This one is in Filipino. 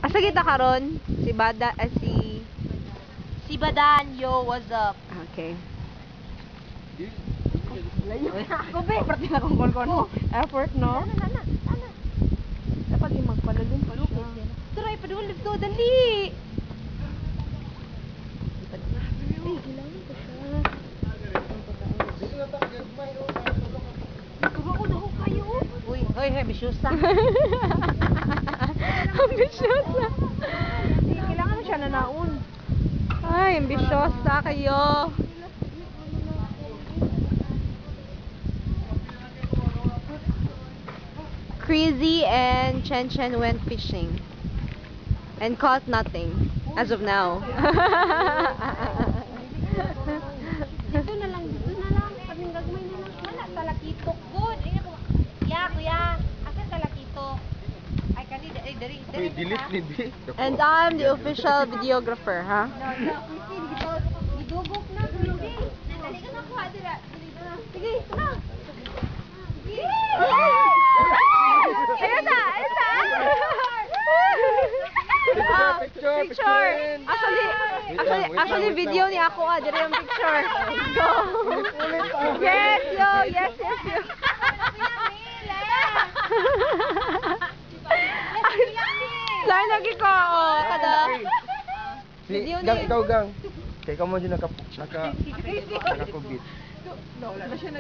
Asa kita karon? Si Bada, si Badan, yo, what's up? Okay. Ako ba? Pati na kong kon-kon. Effort, no? Ana. Dapat yung magpalalun pa siya. Try, padulog to, dali! Kailangan ko siya. Nagkaroon ako kayo. Uy, ambisyosa. Ambisyosa. Kailangan na siya nanaon. Ay, ambisyosa kayo. Crazy and Chen went fishing and caught nothing as of now. Dito na lang. Kaming gagmay na lang. Wala, talakitok. Good. Kuya. Asa talakitok? Ay, dari. And I'm the official videographer, huh? Gidugok na. Hindi. Dali ka na kuha. Sige, na. Sige. Picture. Actually video ni ako diri yung picture. Go. Yes, yo. Lain lagi ko. Kada Video ni ikaw gang. Kay kamo dyan naka-COVID. Wala na siya